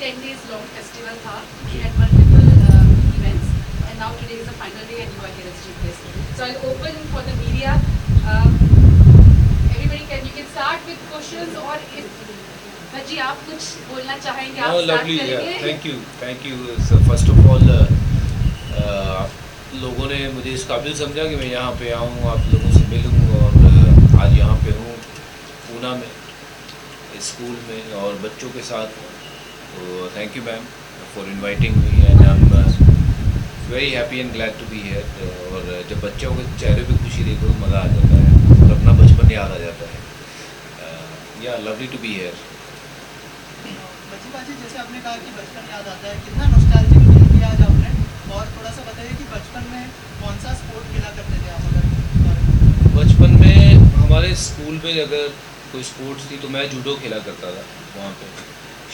10 days long festival था. We had multiple events, and now today is the final day, and you are here as chief guest. So I'll open for the media. Everybody you can start with questions, or if Haji आप कुछ बोलना चाहेंगे आप start करेंगे. Thank you. So first of all, लोगों ने मुझे इस काबिल समझा कि मैं यहाँ पे आऊँ, आप लोगों से मिलूँ, और आज यहाँ पे हूँ पूना में स्कूल में और बच्चों के साथ. तो thank you ma'am for inviting me, and I am very happy and glad to be here. और जब बच्चों के चेहरे पे खुशी देखो तो मज़ा आ जाता है और अपना बचपन याद आ जाता है. या लवली टू बी हियर. बाजी, जैसे आपने कहा कि बचपन याद आता है, कितना नॉस्टैल्जिक फील किया आज आपने, और थोड़ा सा बताइए कि बचपन में कौन सा स्पोर्ट खेला करते थे आप? अगर बचपन में हमारे स्कूल में अगर कोई स्पोर्ट्स थी तो मैं जूडो खेला करता था. वहाँ पे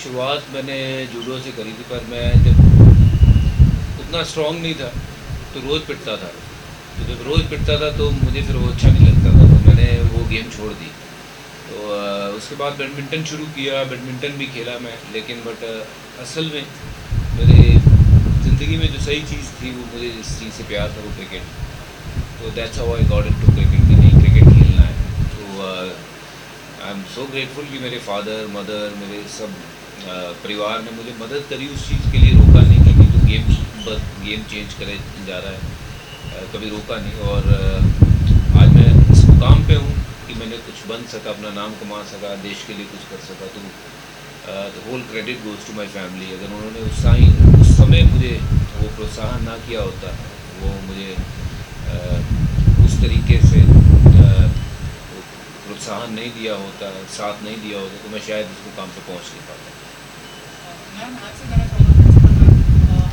शुरुआत मैंने जूडो से करी थी, पर मैं जब उतना स्ट्रॉन्ग नहीं था तो रोज़ पिटता था. तो जब रोज़ पिटता था तो मुझे फिर वो अच्छा नहीं लगता था, तो मैंने वो गेम छोड़ दी. तो उसके बाद बैडमिंटन शुरू किया. बैडमिंटन भी खेला मैं, लेकिन बट असल में मेरे ज़िंदगी में जो सही चीज़ थी वो मुझे इस चीज़ से प्यार था, वो क्रिकेट. तो that's how I got into cricket, कि नहीं क्रिकेट खेलना है. तो आई एम सो ग्रेटफुल कि मेरे फादर मदर मेरे सब परिवार ने मुझे मदद करी, उस चीज़ के लिए रोका नहीं कि तू गेम चेंज करे जा रहा है, कभी रोका नहीं. और आज मैं इस मुकाम पे हूँ कि मैंने कुछ बन सका, अपना नाम कमा सका, देश के लिए कुछ कर सका. तो the whole credit goes to my family. अगर उन्होंने उस समय मुझे वो प्रोत्साहन ना किया होता, वो मुझे उस तरीके से प्रोत्साहन नहीं दिया होता, साथ नहीं दिया होता, तो मैं शायद इस मुकाम पे पहुंच नहीं पाता. मैम आपसे कहना चाहूँगा,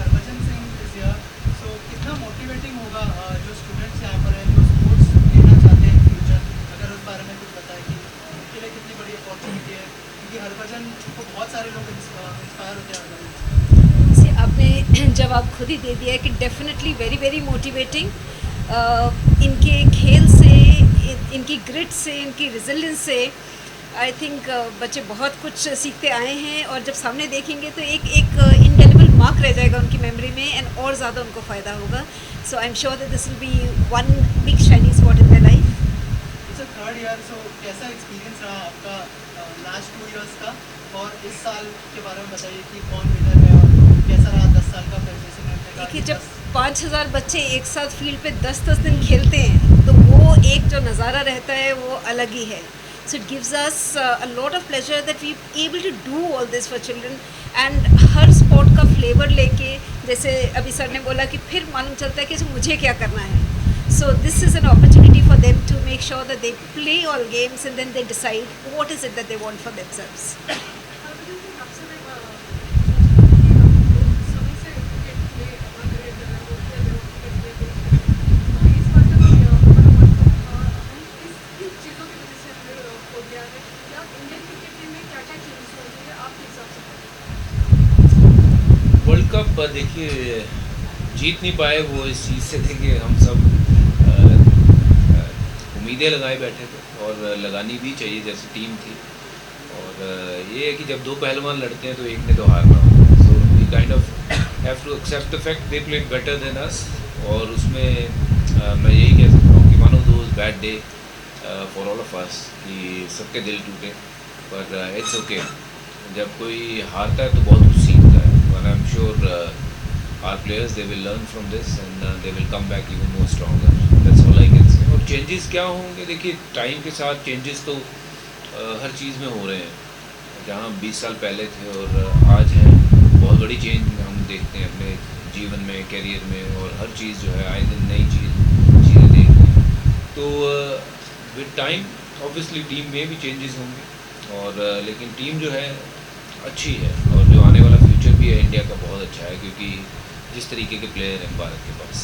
हरभजन सिंह इज हियर, सो कितना मोटिवेटिंग होगा जो स्टूडेंट्स यहाँ पर हैं जो स्पोर्ट्स खेलना चाहते हैं फ्यूचर, अगर उस बारे में कुछ बताएं कि उनके लिए कितनी बड़ी अपॉर्चुनिटी है, क्योंकि हरभजन को बहुत सारे लोग इंस्पायर होते हैं हरभजन से. आपने जवाब खुद ही दे दिया है कि डेफिनेटली वेरी वेरी मोटिवेटिंग. इनके खेल से, इनकी ग्रिट से, इनकी रेजिलियंस से आई थिंक बच्चे बहुत कुछ सीखते आए हैं, और जब सामने देखेंगे तो एक इंडेलिबल मार्क रह जाएगा उनकी मेमोरी में, एंड और ज़्यादा उनको फ़ायदा होगा. So I am sure that this will be one big shining spot in their life. It's a third year, so कैसा एक्सपीरियंस रहा आपका लास्ट 2 इयर्स का, और इस साल के बारे में बताइए कि कौन विनर है और कैसा रहा 10 साल का प्रेजेंटेशन. देखिए, जब 5000 बच्चे एक साथ फील्ड पे 10-10 दिन खेलते हैं तो वो एक जो नज़ारा रहता है वो अलग ही है. So it gives us a lot of pleasure that we able to do all this for children, and हर स्पोर्ट का फ्लेवर लेके, जैसे अभी सर ने बोला कि फिर मालूम चलता है कि मुझे क्या करना है. So this is an opportunity for them to make sure that they play all games and then they decide what is it that they want for themselves. World cup देखिए जीत नहीं पाए, वो इस चीज़ से थे कि हम सब उम्मीदें लगाए बैठे थे, और लगानी भी चाहिए जैसे टीम थी. और ये है कि जब दो पहलवान लड़ते हैं तो एक ने तो हारना होता है. So we kind of have to accept the fact they played better than us. और उसमें मैं यही कह सकता हूँ कि one of those bad day for all of us, कि सबके दिल टूटे. पर इट्स ओके. जब कोई हारता है तो बहुत कुछ सीखता है, and I'm sure our players they will learn from this, and they will come back even more stronger. That's all I can say. और चेंजेस क्या होंगे, देखिए टाइम के साथ चेंजेस तो हर चीज़ में हो रहे हैं. जहाँ 20 साल पहले थे और आज हैं, बहुत बड़ी चेंज हम देखते हैं अपने जीवन में, करियर में, और हर चीज़ जो है आए दिन नई चीज़ें देखते हैं. तो विद टाइम ऑब्वियसली टीम में भी चेंजेस होंगे, और लेकिन टीम जो है अच्छी है, और जो आने वाला फ्यूचर भी है इंडिया का बहुत अच्छा है, क्योंकि जिस तरीके के प्लेयर हैं भारत के पास.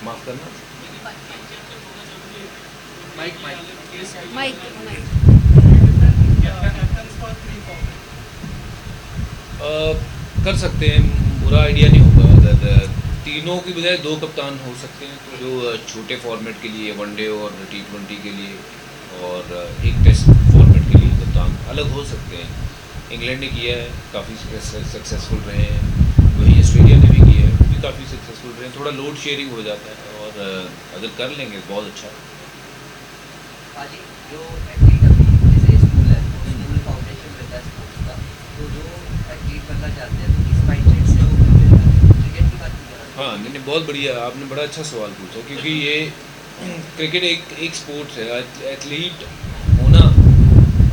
माफ़ करना, माइक कर सकते हैं, बुरा आइडिया नहीं होगा. अगर तीनों की बजाय 2 कप्तान हो सकते हैं, तो जो छोटे फॉर्मेट के लिए, वनडे और T20 के लिए, और एक टेस्ट फॉर्मेट के लिए अलग हो सकते हैं। इंग्लैंड ने किया है, काफ़ी सक्सेसफुल रहे हैं, वहीं ऑस्ट्रेलिया ने भी किया है, वो भी काफ़ी सक्सेसफुल रहे हैं। थोड़ा लोड शेयरिंग हो जाता है और अगर कर लेंगे बहुत अच्छा है। पाजी जो एथलीट अभी जैसे स्कूल है तो स्कूल फाउंडेशन रहता है स्पोर्ट्स का, तो जो एथलीट बनना चाहते हैं तो किस माइंडसेट से वो क्रिकेट की बात की जा रही है? हाँ, नहीं बहुत बढ़िया, आपने बड़ा अच्छा सवाल पूछा, क्योंकि ये क्रिकेट एक स्पोर्ट्स है। एथलीट होना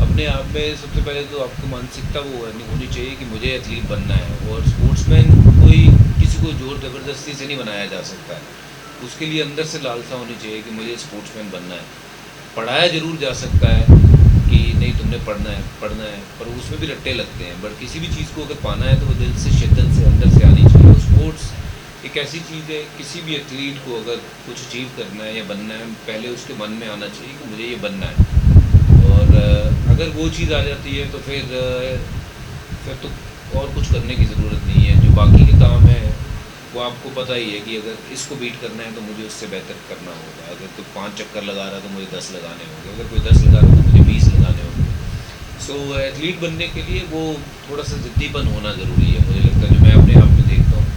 अपने आप में सबसे पहले तो आपको मानसिकता वो होनी चाहिए कि मुझे एथलीट बनना है। और स्पोर्ट्समैन कोई किसी को जोर ज़बरदस्ती से नहीं बनाया जा सकता है, उसके लिए अंदर से लालसा होनी चाहिए कि मुझे स्पोर्ट्समैन बनना है। पढ़ाया ज़रूर जा सकता है कि नहीं तुमने पढ़ना है, पर उसमें भी रट्टे लगते हैं। बट किसी भी चीज़ को अगर पाना है तो वो दिल से, शिद्दत से, अंदर से आनी चाहिए। और स्पोर्ट्स एक ऐसी चीज़ है, किसी भी एथलीट को अगर कुछ अचीव करना है या बनना है, पहले उसके मन में आना चाहिए कि मुझे ये बनना है। और अगर वो चीज़ आ जाती है तो फिर तो और कुछ करने की ज़रूरत नहीं है। जो बाकी के काम है वो आपको पता ही है कि अगर इसको बीट करना है तो मुझे उससे बेहतर करना होगा। अगर कोई 5 चक्कर लगा रहा है तो मुझे 10 लगाने होंगे, अगर कोई 10 लगा रहा है तो मुझे 20 लगाने होंगे। सो एथलीट बनने के लिए वो थोड़ा सा ज़िद्दीपन होना ज़रूरी है, मुझे लगता है। जो मैं अपने आप में देखता हूँ,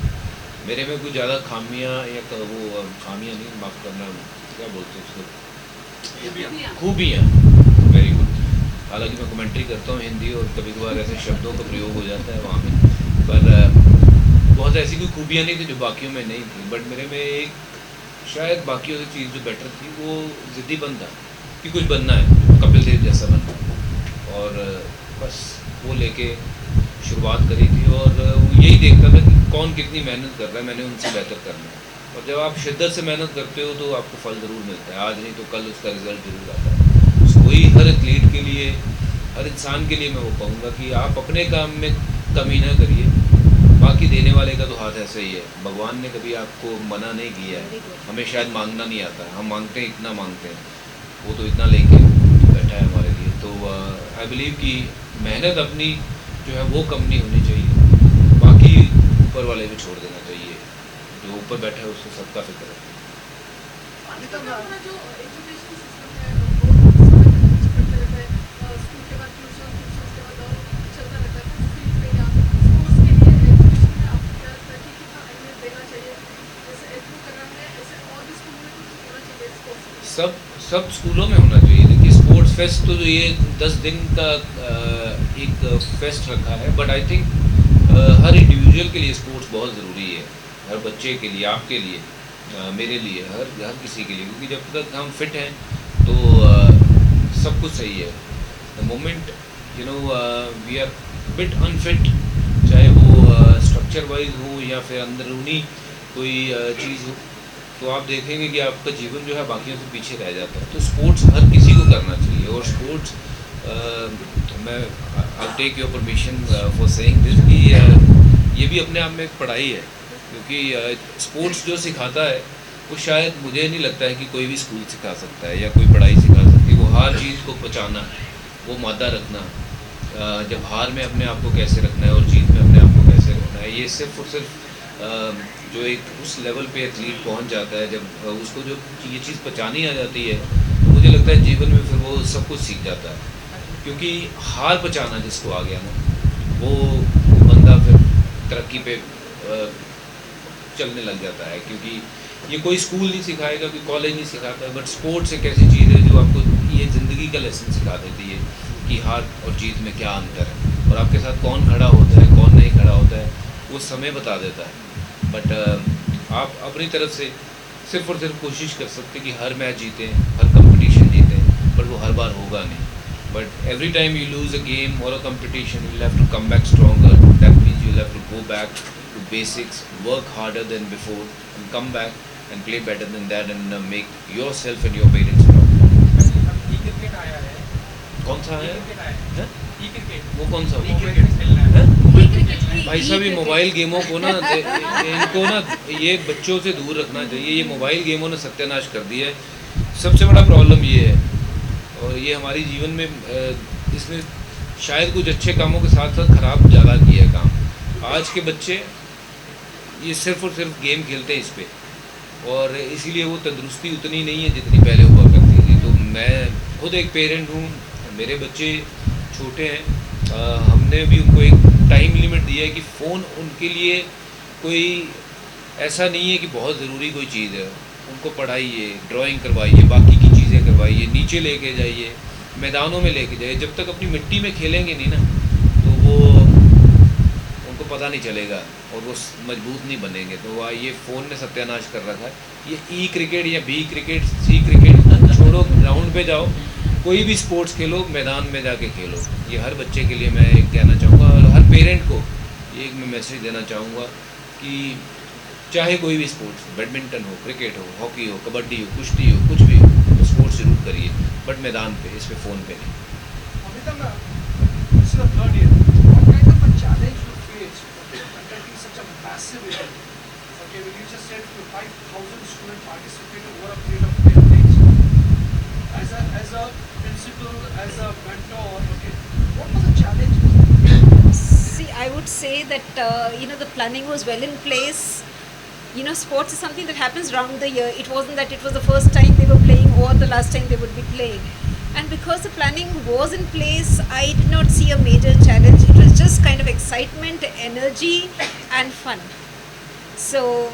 मेरे में कोई ज़्यादा खामियाँ या वो खामियाँ नहीं, माफ़ करना, क्या बोलते हैं उसको, खूबियाँ, वेरी गुड। हालांकि मैं कमेंट्री करता हूँ हिंदी और कभी कभार ऐसे शब्दों का प्रयोग हो जाता है वहाँ में, पर बहुत ऐसी कोई खूबियाँ नहीं थी जो बाकियों में नहीं थी। बट मेरे में एक शायद बाकियों से चीज़ जो बेटर थी वो ज़िद्दीपन था कि कुछ बनना है, कपिल देव जैसा बनना है। और बस वो लेके शुरुआत करी थी और यही देखता था कि कौन कितनी मेहनत कर रहा है, मैंने उनसे बेहतर करना है। और जब आप शिद्दत से मेहनत करते हो तो आपको फल ज़रूर मिलता है, आज नहीं तो कल उसका रिज़ल्ट ज़रूर आता है। तो वही हर एथलीट के लिए, हर इंसान के लिए मैं वो कहूँगा कि आप अपने काम में कमी ना करिए, बाकी देने वाले का तो हाथ ऐसा ही है। भगवान ने कभी आपको मना नहीं किया है, हमें शायद मांगना नहीं आता, हम मांगते हैं, इतना मांगते हैं, वो तो इतना लेके बैठा है हमारे लिए। तो आई बिलीव कि मेहनत अपनी जो है वो कम नहीं होनी चाहिए, बाकी ऊपर वाले भी छोड़ देना चाहिए, जो ऊपर बैठा है उसको सबका फिक्र है। हमारा जो एजुकेशन सिस्टम है वो समय तक कुछ करते रहता है, स्कूल के बाद ट्यूशन के बाद और चलता रहता है फील्ड पे। या स्पोर्ट्स के लिए एजुकेशन में आपको क्या लगता है कि कितना अहमियत देना चाहिए? जैसे एथलो कर रहा है ऐसे और भी स्कूलों में कुछ होना चाहिए स्पोर्ट्स? सब स्कूलों में होना चाहिए। देखिए स्पोर्ट्स फेस्ट तो ये 10 दिन का एक फेस्ट रखा है, but I think her individual के लिए स्पोर्ट्स बहुत ज़रूरी है, हर बच्चे के लिए, आपके लिए, मेरे लिए, हर किसी के लिए। क्योंकि जब तक हम फिट हैं तो सब कुछ सही है। The moment we are bit unfit, चाहे वो स्ट्रक्चर वाइज हो या फिर अंदरूनी कोई चीज़ हो, तो आप देखेंगे कि आपका जीवन जो है बाकियों से पीछे रह जाता है। तो स्पोर्ट्स हर किसी को करना चाहिए। और स्पोर्ट्स मैं I take your permission for saying this कि ये भी अपने आप में एक पढ़ाई है, क्योंकि स्पोर्ट्स जो सिखाता है वो शायद मुझे नहीं लगता है कि कोई भी स्कूल सिखा सकता है या कोई पढ़ाई सिखा सकती है। वो हर चीज़ को पचाना, वो मादा रखना, जब हार में अपने आप को कैसे रखना है और जीत में अपने आप को कैसे रखना है, ये सिर्फ और सिर्फ जो एक उस लेवल पे एथलीट पहुंच जाता है, जब उसको जो ये चीज़ पचानी आ जाती है, तो मुझे लगता है जीवन में फिर वो सब कुछ सीख जाता है। क्योंकि हार पचाना जिसको आ गया ना, वो बंदा फिर तरक्की पे चलने लग जाता है। क्योंकि ये कोई स्कूल नहीं सिखाएगा, कोई कॉलेज नहीं सिखाता, बट स्पोर्ट्स एक ऐसी चीज़ है जो आपको ये ज़िंदगी का लेसन सिखा देती है कि हार और जीत में क्या अंतर है, और आपके साथ कौन खड़ा होता है, कौन नहीं खड़ा होता है, वो समय बता देता है। बट आप अपनी तरफ से सिर्फ और सिर्फ कोशिश कर सकते कि हर मैच जीतें, हर कंपटीशन जीतें, बट वो हर बार होगा नहीं। But every time you lose a game और a competition, you will have to come back stronger. That means you will have to go back to basics, work harder than before, and come back and play better than that, and make yourself and your parents proud. Cricket आया है, कौन सा है? Cricket आया है, cricket, वो कौन सा? क्रिकेट खेलना है। भाई साहब ये मोबाइल गेमों को ना इनको ना ये बच्चों से दूर रखना चाहिए। ये मोबाइल गेमों ने सत्यानाश कर दिया है। सबसे बड़ा प्रॉब्लम ये है, और ये हमारी जीवन में इसने शायद कुछ अच्छे कामों के साथ साथ ख़राब ज़्यादा किया है काम। आज के बच्चे ये सिर्फ और सिर्फ गेम खेलते हैं इस पे, और इसीलिए वो तंदुरुस्ती उतनी नहीं है जितनी पहले हुआ करती थी। तो मैं खुद एक पेरेंट हूँ, मेरे बच्चे छोटे हैं हमने भी उनको एक टाइम लिमिट दिया है कि फ़ोन उनके लिए कोई ऐसा नहीं है कि बहुत ज़रूरी कोई चीज़ है। उनको पढ़ाइए, ड्राइंग करवाइए, बाकी की चीज़ें करवाइए, नीचे लेके जाइए, मैदानों में लेके जाइए। जब तक अपनी मिट्टी में खेलेंगे नहीं ना तो वो उनको पता नहीं चलेगा और वो मजबूत नहीं बनेंगे। तो ये फ़ोन ने सत्यानाश कर रखा है। ये ई क्रिकेट या बी क्रिकेट, सी क्रिकेट छोड़ो, ग्राउंड पे जाओ, कोई भी स्पोर्ट्स खेलो, मैदान में जाके खेलो। ये हर बच्चे के लिए मैं एक कहना चाहूँगा और हर पेरेंट को ये एक मैं मैसेज देना चाहूँगा कि चाहे कोई भी स्पोर्ट्स, बैडमिंटन हो, क्रिकेट हो, हॉकी हो, कबड्डी हो, कुश्ती हो, कुछ भी हो, तो स्पोर्ट्स जरूर करिए, बट मैदान पे, इस पे फ़ोन पे नहीं। Amita ma'am, this is the third year. What kind of a challenge you face conducting such a massive event? Okay, well, you just said 5,000 students participated over a period of 10 days. As a principal, as a mentor, okay, what was the challenge? See, I would say that the planning was well in place. Sports is something that happens round the year. It wasn't that it was the first time they were playing or the last time they would be playing. And because the planning was in place, I did not see a major challenge. It was just kind of excitement, energy, and fun. So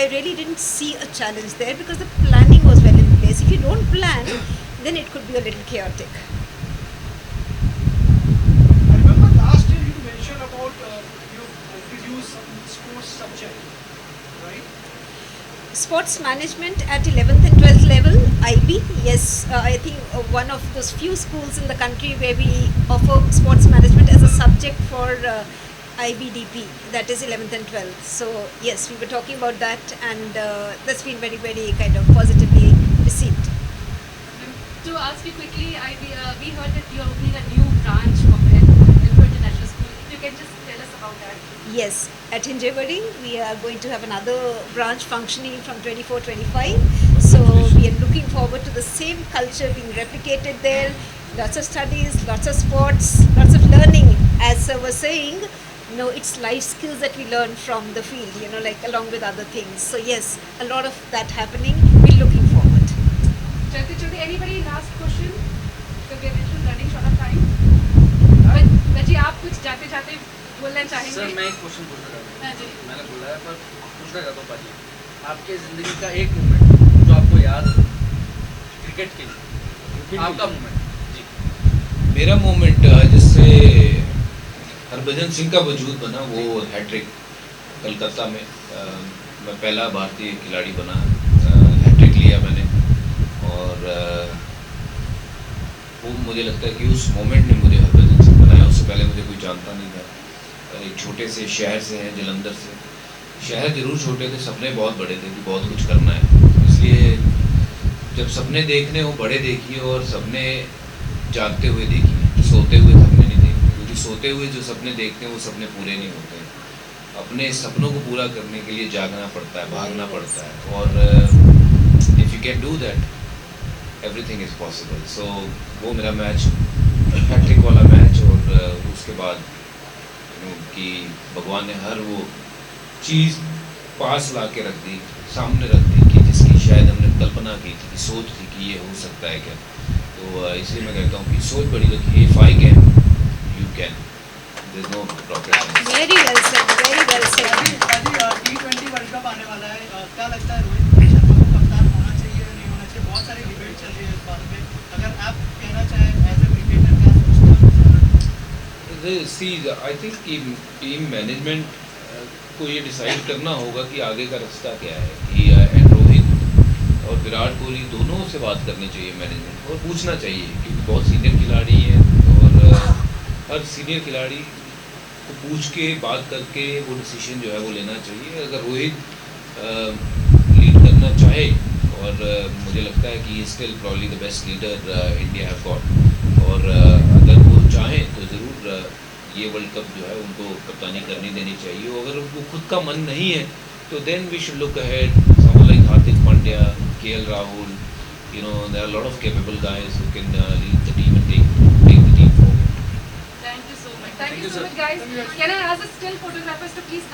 I really didn't see a challenge there because the planning was well in place. If you don't plan, then it could be a little chaotic. I remember last year you mentioned about you introduced some sports subject, right? Sports management at 11th and 12th level, IB, yes. I think one of those few schools in the country where we offer sports management as a subject for IBDP, that is 11th and 12th. So yes, we were talking about that, and that's been very, very kind of positively received. To ask you quickly, we heard that you are opening a new branch of Edinburgh International School. If you can just tell us about that. Yes, at Hinjewadi, we are going to have another branch functioning from 24-25. So we are looking forward to the same culture being replicated there. Lots of studies, lots of sports, lots of learning. As I was saying, it's life skills that we learn from the field, like along with other things. So yes, a lot of that happening. We're looking forward. Chalti, anybody last question? Because we are running short of time. Vaji, आप कुछ जाते बोलना चाहेंगे? Sir मैं एक question पूछना चाहता हूँ। हाँ जी। मैंने बोला है पर पूछना चाहता हूँ पाजी, आपके ज़िंदगी का एक मोमेंट जो आपको याद हो क्रिकेट के लिए, आपका मोमेंट जी। मेरा मोमेंट जिससे हरभजन सिंह का वजूद बना वो हैट्रिक कलकत्ता में। मैं पहला भारतीय खिलाड़ी बना, हैट्रिक लिया मैंने, और वो मुझे लगता है कि उस मोमेंट ने मुझे हरभजन सिंह बनाया। उससे पहले मुझे कोई जानता नहीं था। एक छोटे से शहर से हैं, जलंधर से। शहर ज़रूर छोटे थे, सपने बहुत बड़े थे कि बहुत कुछ करना है। इसलिए जब सपने देखने हो बड़े देखिए और सपने जागते हुए देखिए, सोते हुए सपने नहीं देखिए, क्योंकि सोते हुए जो सपने देखते हैं वो सपने पूरे नहीं होते हैं। अपने सपनों को पूरा करने के लिए जागना पड़ता है, भागना पड़ता है, और if you can do that everything is possible. So वो मेरा मैच, हैट्रिक वाला मैच, और उसके बाद कि भगवान ने हर वो चीज़ पास ला के रख दी, सामने रख दी, कि जिसकी शायद हमने कल्पना की थी, कि सोच थी कि ये हो सकता है क्या। तो इसलिए मैं कहता हूँ कि सोच बड़ी रखिए। If I can, you can, there is no rocket science. Very well said, very well said. पाजी, T20 वर्ल्ड कप आने वाला है, क्या लगता है रोहित शर्मा को कप्तान होना चाहिए या नहीं होना चाहिए? बहुत सारी डिबेट चल रही है इस बात पे। अगर आप कहना चाहें एज ए क्रिकेटर, क्या सोचते हैं? सी आई थिंक टीम मैनेजमेंट को ये डिसाइड करना होगा कि आगे का रास्ता क्या है। कि एंड रोहित और विराट कोहली दोनों से बात करनी चाहिए मैनेजमेंट को, और पूछना चाहिए, क्योंकि बहुत सीनियर खिलाड़ी हैं, और हर सीनियर खिलाड़ी को पूछ के बात करके वो डिसीजन जो है वो लेना चाहिए। अगर रोहित लीड करना चाहे, और मुझे लगता है कि still probably the best leader India have got, और अगर वो चाहें तो ज़रूर ये वर्ल्ड कप जो है उनको कप्तानी करनी देनी चाहिए। और अगर उनको खुद का मन नहीं है तो then we should look ahead, someone like Hardik Pandya, KL Rahul, there are a lot of capable guys who can lead the team and take the team forward. Thank you so much. Thank you so much, guys. Can I ask the still photographers to please come?